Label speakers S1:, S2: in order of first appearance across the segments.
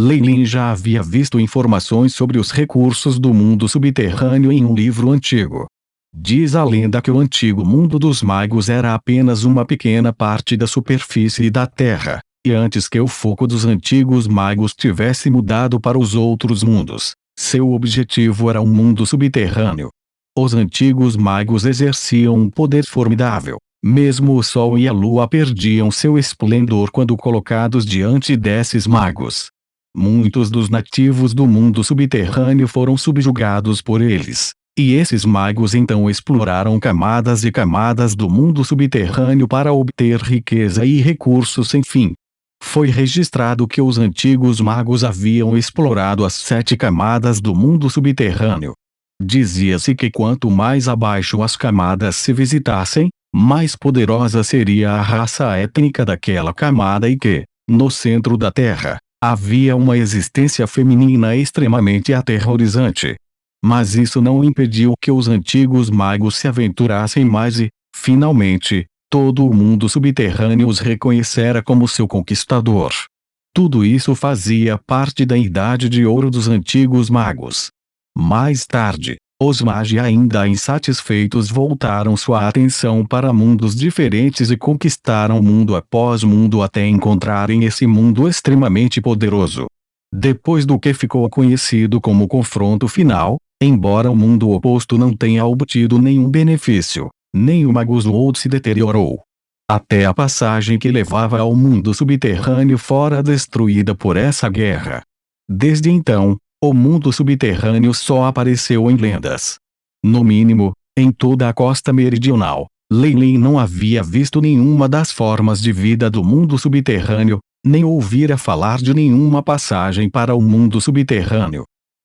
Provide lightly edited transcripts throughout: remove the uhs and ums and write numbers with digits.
S1: Lei Lin já havia visto informações sobre os recursos do mundo subterrâneo em um livro antigo. Diz a lenda que o antigo mundo dos magos era apenas uma pequena parte da superfície da Terra, e antes que o foco dos antigos magos tivesse mudado para os outros mundos, seu objetivo era um mundo subterrâneo. Os antigos magos exerciam um poder formidável. Mesmo o Sol e a Lua perdiam seu esplendor quando colocados diante desses magos. Muitos dos nativos do mundo subterrâneo foram subjugados por eles, e esses magos então exploraram camadas e camadas do mundo subterrâneo para obter riqueza e recursos sem fim. Foi registrado que os antigos magos haviam explorado as 7 camadas do mundo subterrâneo. Dizia-se que quanto mais abaixo as camadas se visitassem, mais poderosa seria a raça étnica daquela camada e que, no centro da Terra, havia uma existência feminina extremamente aterrorizante. Mas isso não impediu que os antigos magos se aventurassem mais e, finalmente, todo o mundo subterrâneo os reconhecera como seu conquistador. Tudo isso fazia parte da Idade de Ouro dos antigos magos. Mais tarde, os magi ainda insatisfeitos voltaram sua atenção para mundos diferentes e conquistaram mundo após mundo até encontrarem esse mundo extremamente poderoso. Depois do que ficou conhecido como confronto final, embora o mundo oposto não tenha obtido nenhum benefício, nem o Magus World se deteriorou. Até a passagem que levava ao mundo subterrâneo fora destruída por essa guerra. Desde então, o mundo subterrâneo só apareceu em lendas. No mínimo, em toda a costa meridional, Lei Lin não havia visto nenhuma das formas de vida do mundo subterrâneo, nem ouvira falar de nenhuma passagem para o mundo subterrâneo.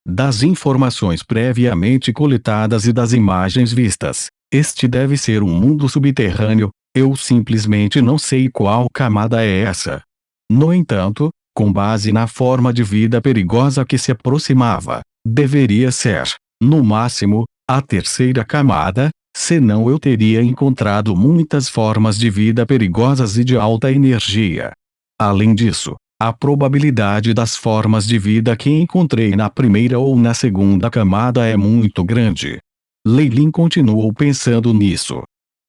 S1: Das informações previamente coletadas e das imagens vistas, este deve ser um mundo subterrâneo, eu simplesmente não sei qual camada é essa. No entanto, com base na forma de vida perigosa que se aproximava, deveria ser, no máximo, a 3ª camada, senão eu teria encontrado muitas formas de vida perigosas e de alta energia. Além disso, a probabilidade das formas de vida que encontrei na 1ª ou na 2ª camada é muito grande. Lei Lin continuou pensando nisso.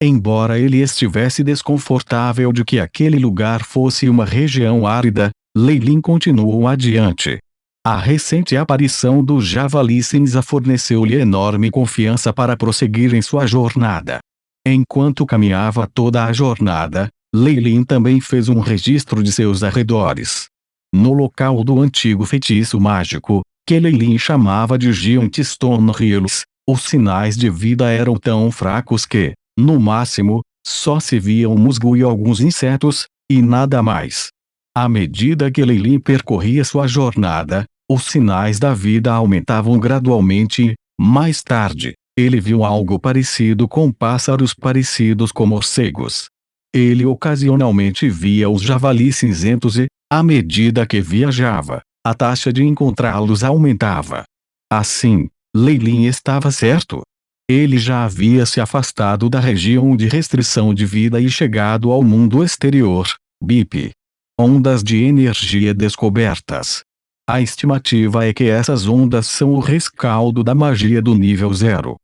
S1: Embora ele estivesse desconfortável de que aquele lugar fosse uma região árida, Lei Lin continuou adiante. A recente aparição do javali cinza forneceu-lhe enorme confiança para prosseguir em sua jornada. Enquanto caminhava toda a jornada, Lei Lin também fez um registro de seus arredores. No local do antigo feitiço mágico, que Lei Lin chamava de Giant Stone Hills, os sinais de vida eram tão fracos que, no máximo, só se viam musgo e alguns insetos, e nada mais. À medida que Lei Lin percorria sua jornada, os sinais da vida aumentavam gradualmente e, mais tarde, ele viu algo parecido com pássaros parecidos com morcegos. Ele ocasionalmente via os javalis cinzentos e, à medida que viajava, a taxa de encontrá-los aumentava. Assim, Lei Lin estava certo. Ele já havia se afastado da região de restrição de vida e chegado ao mundo exterior, BIP. Ondas de energia descobertas. A estimativa é que essas ondas são o rescaldo da magia do nível 0.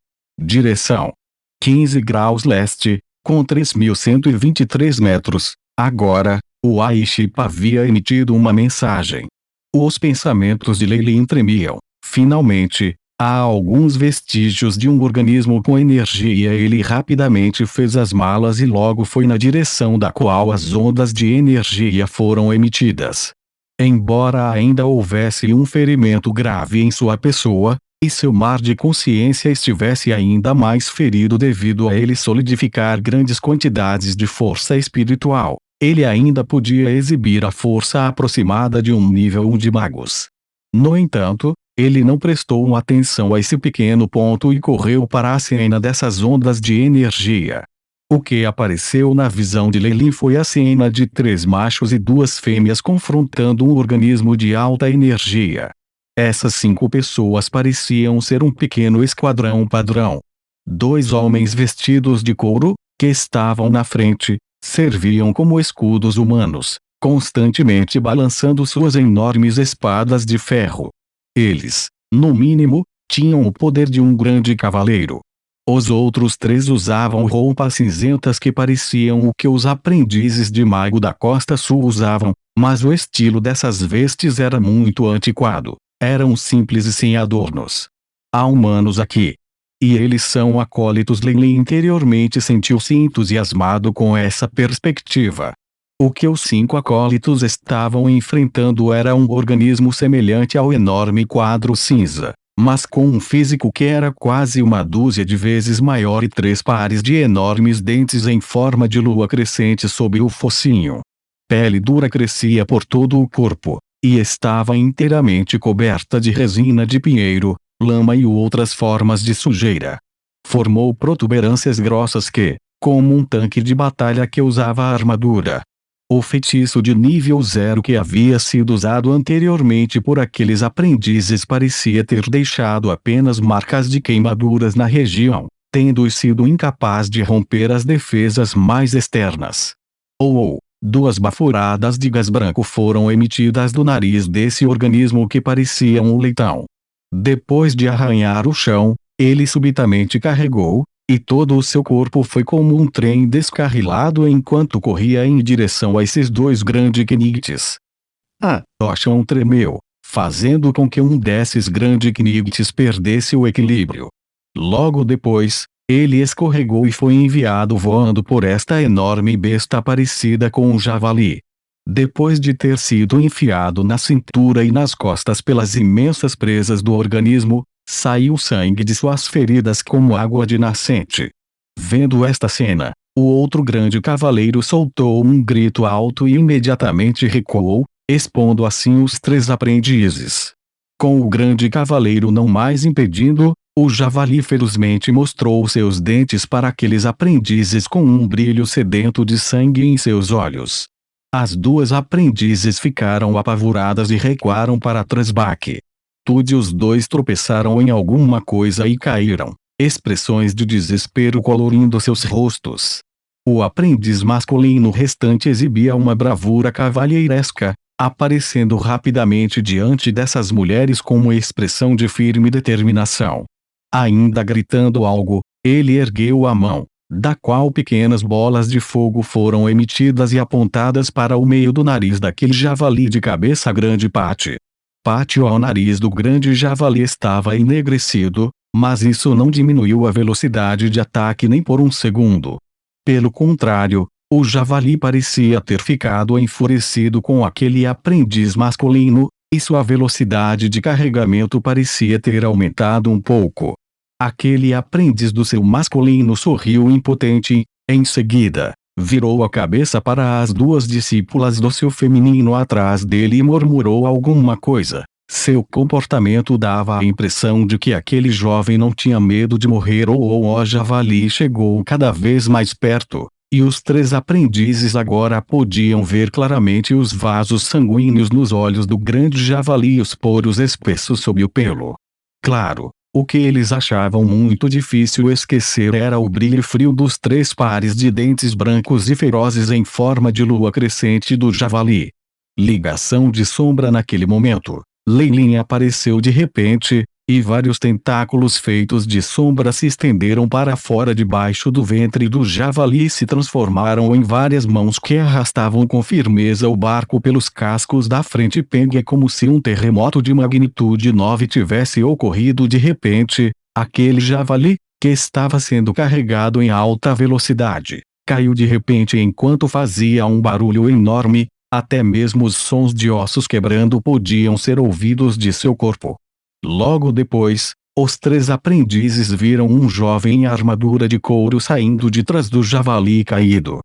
S1: Direção: 15 graus leste, com 3.123 metros. Agora, o Aiship havia emitido uma mensagem. Os pensamentos de Lei Lin tremiam. Finalmente, há alguns vestígios de um organismo com energia. Ele rapidamente fez as malas e logo foi na direção da qual as ondas de energia foram emitidas. Embora ainda houvesse um ferimento grave em sua pessoa, e seu mar de consciência estivesse ainda mais ferido devido a ele solidificar grandes quantidades de força espiritual, ele ainda podia exibir a força aproximada de um nível 1 de magos. No entanto, ele não prestou atenção a esse pequeno ponto e correu para a cena dessas ondas de energia. O que apareceu na visão de Lei Lin foi a cena de 3 machos e 2 fêmeas confrontando um organismo de alta energia. Essas 5 pessoas pareciam ser um pequeno esquadrão padrão. 2 homens vestidos de couro, que estavam na frente, serviam como escudos humanos, constantemente balançando suas enormes espadas de ferro. Eles, no mínimo, tinham o poder de um grande cavaleiro. Os outros três usavam roupas cinzentas que pareciam o que os aprendizes de mago da Costa Sul usavam, mas o estilo dessas vestes era muito antiquado. Eram simples e sem adornos. Há humanos aqui. E eles são acólitos. Lei interiormente sentiu-se entusiasmado com essa perspectiva. O que os 5 acólitos estavam enfrentando era um organismo semelhante ao enorme quadro cinza, mas com um físico que era quase uma dúzia de vezes maior e 3 pares de enormes dentes em forma de lua crescente sob o focinho. Pele dura crescia por todo o corpo, e estava inteiramente coberta de resina de pinheiro, lama e outras formas de sujeira. Formou protuberâncias grossas que, como um tanque de batalha que usava a armadura. O feitiço de nível 0 que havia sido usado anteriormente por aqueles aprendizes parecia ter deixado apenas marcas de queimaduras na região, tendo sido incapaz de romper as defesas mais externas. 2 bafuradas de gás branco foram emitidas do nariz desse organismo que parecia um leitão. Depois de arranhar o chão, ele subitamente carregou, e todo o seu corpo foi como um trem descarrilado enquanto corria em direção a esses 2 grandes Knicks. O chão tremeu, fazendo com que um desses grandes Knicks perdesse o equilíbrio. Logo depois, ele escorregou e foi enviado voando por esta enorme besta parecida com um javali. Depois de ter sido enfiado na cintura e nas costas pelas imensas presas do organismo, saiu sangue de suas feridas como água de nascente. Vendo esta cena, o outro grande cavaleiro soltou um grito alto e imediatamente recuou, expondo assim os 3 aprendizes. Com o grande cavaleiro não mais impedindo, o javali ferozmente mostrou seus dentes para aqueles aprendizes com um brilho sedento de sangue em seus olhos. As 2 aprendizes ficaram apavoradas e recuaram para trás. Tudo e os 2 tropeçaram em alguma coisa e caíram, expressões de desespero colorindo seus rostos. O aprendiz masculino restante exibia uma bravura cavalheiresca, aparecendo rapidamente diante dessas mulheres com uma expressão de firme determinação. Ainda gritando algo, ele ergueu a mão, da qual pequenas bolas de fogo foram emitidas e apontadas para o meio do nariz daquele javali de cabeça grande. O nariz do grande javali estava enegrecido, mas isso não diminuiu a velocidade de ataque nem por um segundo. Pelo contrário, o javali parecia ter ficado enfurecido com aquele aprendiz masculino, e sua velocidade de carregamento parecia ter aumentado um pouco. Aquele aprendiz do seu masculino sorriu impotente e, em seguida, virou a cabeça para as 2 discípulas do seu feminino atrás dele e murmurou alguma coisa. Seu comportamento dava a impressão de que aquele jovem não tinha medo de morrer. O javali chegou cada vez mais perto, e os 3 aprendizes agora podiam ver claramente os vasos sanguíneos nos olhos do grande javali e os poros espessos sob o pelo. Claro, o que eles achavam muito difícil esquecer era o brilho frio dos 3 pares de dentes brancos e ferozes em forma de lua crescente do javali. Ligação de sombra. Naquele momento, Lei apareceu de repente, e vários tentáculos feitos de sombra se estenderam para fora debaixo do ventre do javali e se transformaram em várias mãos que arrastavam com firmeza o barco pelos cascos da frente. É como se um terremoto de magnitude 9 tivesse ocorrido de repente. Aquele javali, que estava sendo carregado em alta velocidade, caiu de repente enquanto fazia um barulho enorme. Até mesmo os sons de ossos quebrando podiam ser ouvidos de seu corpo. Logo depois, os 3 aprendizes viram um jovem em armadura de couro saindo de trás do javali caído.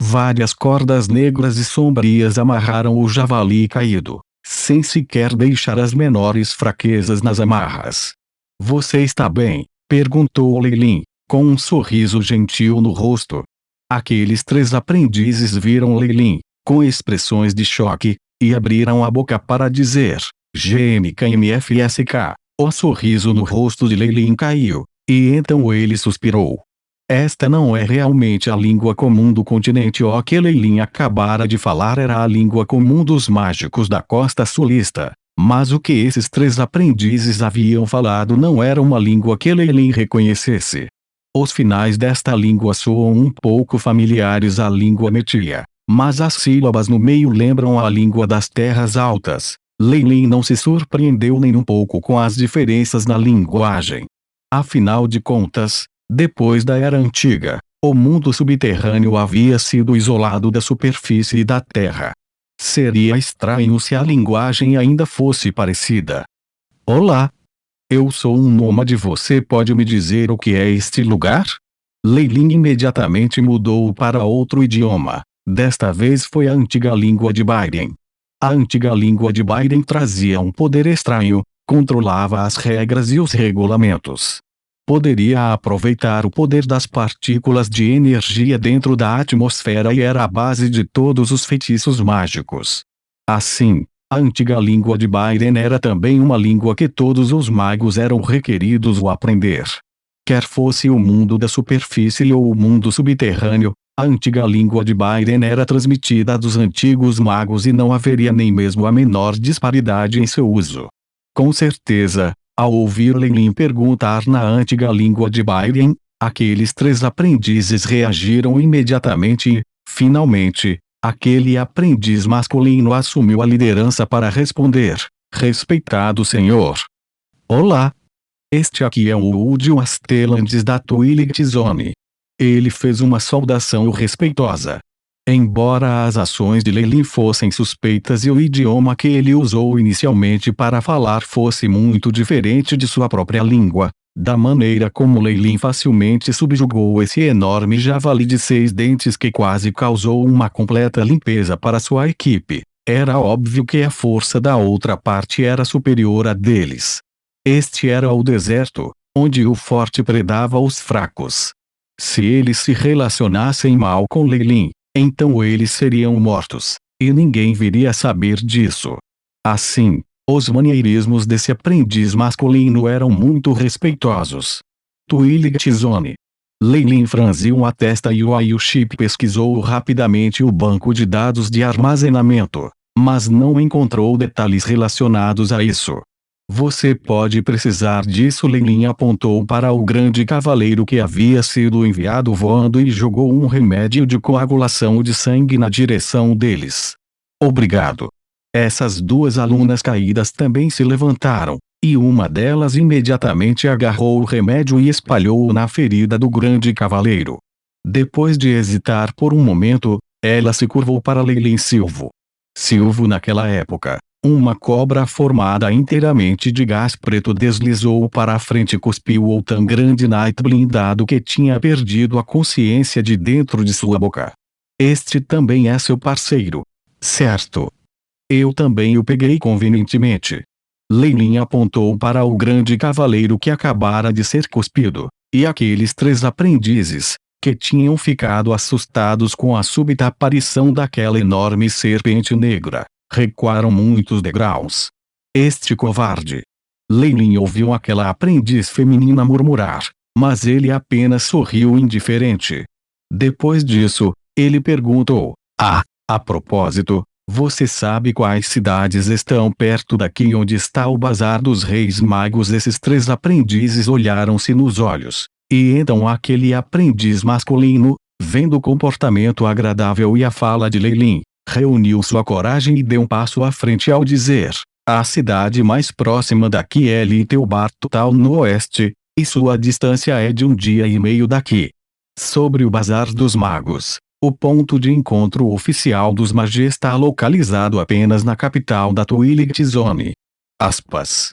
S1: Várias cordas negras e sombrias amarraram o javali caído, sem sequer deixar as menores fraquezas nas amarras. "Você está bem?", perguntou Lei, com um sorriso gentil no rosto. Aqueles 3 aprendizes viram Lei, com expressões de choque, e abriram a boca para dizer: "GMKMFSK". O sorriso no rosto de Lei caiu, e então ele suspirou. Esta não é realmente a língua comum do continente. O que Leilin acabara de falar era a língua comum dos mágicos da costa sulista. Mas o que esses 3 aprendizes haviam falado não era uma língua que Leilin reconhecesse. Os finais desta língua soam um pouco familiares à língua metia, mas as sílabas no meio lembram a língua das terras altas. Leilin não se surpreendeu nem um pouco com as diferenças na linguagem. Afinal de contas, depois da Era Antiga, o mundo subterrâneo havia sido isolado da superfície da Terra. Seria estranho se a linguagem ainda fosse parecida. Olá! Eu sou um nômade. Você pode me dizer o que é este lugar? Leilin imediatamente mudou para outro idioma. Desta vez foi a antiga língua de Biden. A antiga língua de Biden trazia um poder estranho, controlava as regras e os regulamentos. Poderia aproveitar o poder das partículas de energia dentro da atmosfera e era a base de todos os feitiços mágicos. Assim, a antiga língua de Biden era também uma língua que todos os magos eram requeridos a aprender. Quer fosse o mundo da superfície ou o mundo subterrâneo, a antiga língua de Biden era transmitida dos antigos magos e não haveria nem mesmo a menor disparidade em seu uso. Com certeza, ao ouvir Leilin perguntar na antiga língua de Biden, aqueles 3 aprendizes reagiram imediatamente e, finalmente, aquele aprendiz masculino assumiu a liderança para responder: "Respeitado senhor. Olá! Este aqui é o Udio Astelandes da Twilight Zone." Ele fez uma saudação respeitosa. Embora as ações de Leilin fossem suspeitas e o idioma que ele usou inicialmente para falar fosse muito diferente de sua própria língua, da maneira como Leilin facilmente subjugou esse enorme javali de 6 dentes que quase causou uma completa limpeza para sua equipe, era óbvio que a força da outra parte era superior à deles. Este era o deserto, onde o forte predava os fracos. Se eles se relacionassem mal com Leilin, então eles seriam mortos, e ninguém viria a saber disso. Assim, os maneirismos desse aprendiz masculino eram muito respeitosos. Twilight Zone. Leilin franziu a testa e o Airship pesquisou rapidamente o banco de dados de armazenamento, mas não encontrou detalhes relacionados a isso. Você pode precisar disso. Leilin apontou para o grande cavaleiro que havia sido enviado voando e jogou um remédio de coagulação de sangue na direção deles. Obrigado. Essas 2 alunas caídas também se levantaram, e uma delas imediatamente agarrou o remédio e espalhou-o na ferida do grande cavaleiro. Depois de hesitar por um momento, ela se curvou para Leilin Silvo. Silvo naquela época. Uma cobra formada inteiramente de gás preto deslizou para a frente e cuspiu o tão grande Knight blindado que tinha perdido a consciência de dentro de sua boca. Este também é seu parceiro. Certo. Eu também o peguei convenientemente. Leilin apontou para o grande cavaleiro que acabara de ser cuspido, e aqueles 3 aprendizes, que tinham ficado assustados com a súbita aparição daquela enorme serpente negra, recuaram muitos degraus. Este covarde! Leilin ouviu aquela aprendiz feminina murmurar, mas ele apenas sorriu indiferente. Depois disso, ele perguntou: a propósito, você sabe quais cidades estão perto daqui onde está o Bazar dos Reis Magos? Esses 3 aprendizes olharam-se nos olhos, e então aquele aprendiz masculino, vendo o comportamento agradável e a fala de Leilin, reuniu sua coragem e deu um passo à frente ao dizer: a cidade mais próxima daqui é Little Town no oeste, e sua distância é de 1 dia e meio daqui. Sobre o Bazar dos Magos, o ponto de encontro oficial dos magos está localizado apenas na capital da Twilight Zone. Aspas.